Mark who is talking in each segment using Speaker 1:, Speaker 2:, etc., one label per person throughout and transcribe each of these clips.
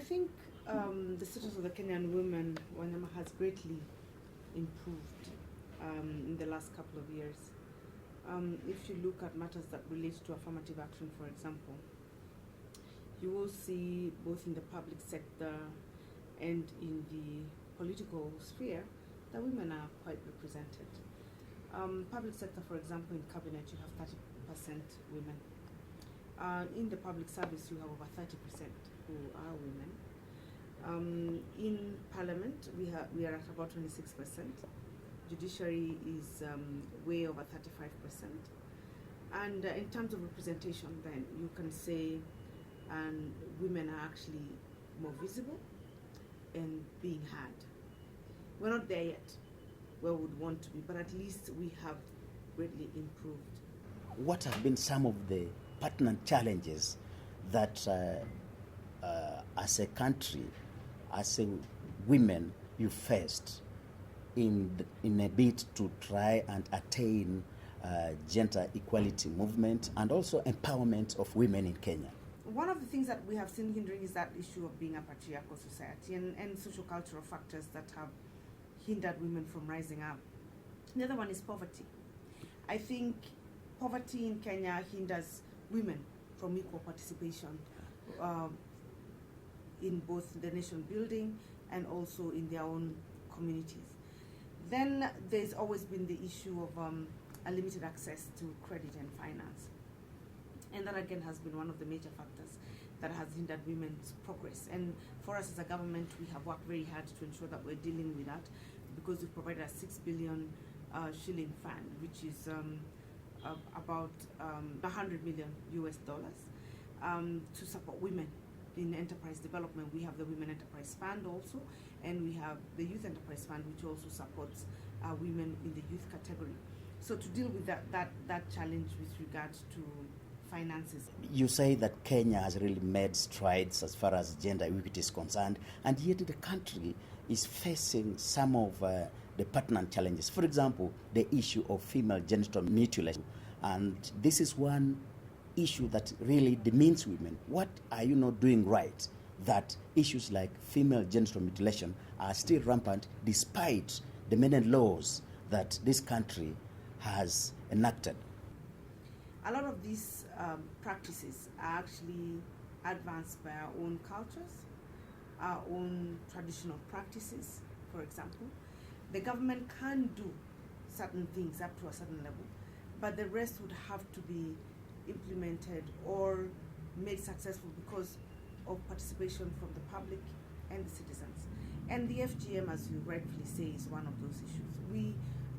Speaker 1: think the status of the Kenyan women, Wanyama, has greatly improved in the last couple of years. If you look at matters that relate to affirmative action, for example, you will see both in the public sector and in the political sphere that women are quite represented. Public sector, for example, in cabinet, you have 30% women. In the public service, you have over 30% who are women. In parliament, we are at about 26%. Judiciary is way over 35%. And in terms of representation, then you can say women are actually more visible and being heard. We're not there yet where we would want to be, but at least we have greatly improved.
Speaker 2: What have been some of the pertinent challenges that as a country, as a women, you faced in a bid to try and attain gender equality movement and also empowerment of women in Kenya?
Speaker 1: One of the things that we have seen hindering is that issue of being a patriarchal society and social cultural factors that have hindered women from rising up. The other one is poverty. I think poverty in Kenya hinders women from equal participation in both the nation building and also in their own communities. Then there's always been the issue of a limited access to credit and finance. And that again has been one of the major factors that has hindered women's progress. And for us as a government, we have worked very hard to ensure that we're dealing with that, because we've provided a 6 billion shilling fund, which is about $100 million US to support women in enterprise development. We have the Women Enterprise Fund also, and we have the Youth Enterprise Fund, which also supports women in the youth category. So to deal with that challenge with regards to finances.
Speaker 2: You say that Kenya has really made strides as far as gender equity is concerned, and yet the country is facing some of the pertinent challenges. For example, the issue of female genital mutilation. And this is one issue that really demeans women. What are you not doing right that issues like female genital mutilation are still rampant despite the many laws that this country has enacted?
Speaker 1: A lot of these practices are actually advanced by our own cultures, our own traditional practices, for example. The government can do certain things up to a certain level, but the rest would have to be implemented or made successful because of participation from the public and the citizens. And the FGM, as you rightfully say, is one of those issues. We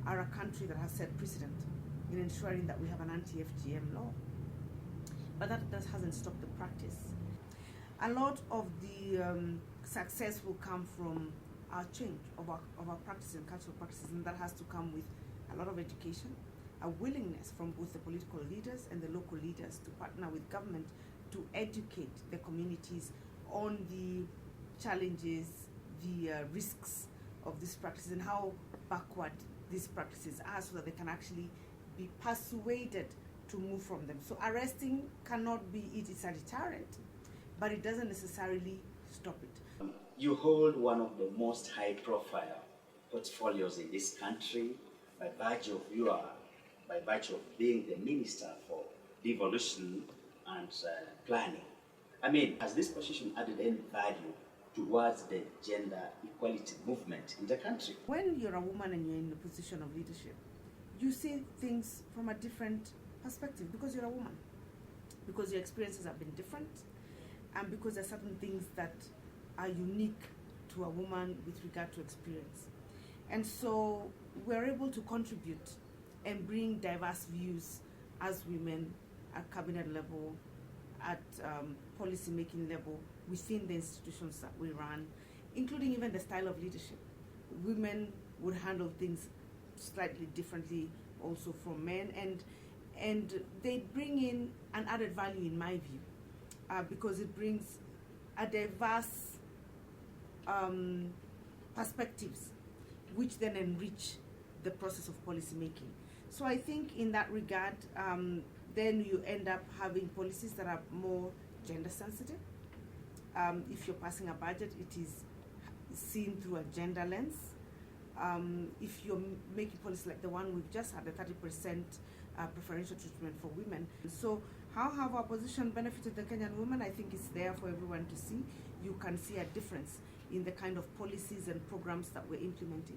Speaker 1: are a country that has set precedent in ensuring that we have an anti-FGM law, but that hasn't stopped the practice. A lot of the success will come from our change of our practices and cultural practices, and that has to come with a lot of education, a willingness from both the political leaders and the local leaders to partner with government to educate the communities on the challenges, the risks of these practices and how backward these practices are, so that they can actually be persuaded to move from them. So arresting cannot be, it is a deterrent, but it doesn't necessarily stop it.
Speaker 2: You hold one of the most high-profile portfolios in this country by virtue of being the Minister for Devolution and Planning. I mean, has this position added any value towards the gender equality movement in the country?
Speaker 1: When you're a woman and you're in a position of leadership, you see things from a different perspective because you're a woman, because your experiences have been different, and because there are certain things that are unique to a woman with regard to experience. And so we're able to contribute and bring diverse views as women at cabinet level, at policy making level, within the institutions that we run, including even the style of leadership. Women would handle things slightly differently also from men, and they bring in an added value in my view, because it brings a diverse perspectives which then enrich the process of policy making. So I think in that regard, then you end up having policies that are more gender sensitive, If you're passing a budget, it is seen through a gender lens. If you're making policy like the one we've just had, the 30% preferential treatment for women. So how have our position benefited the Kenyan women? I think it's there for everyone to see. You can see a difference in the kind of policies and programs that we're implementing.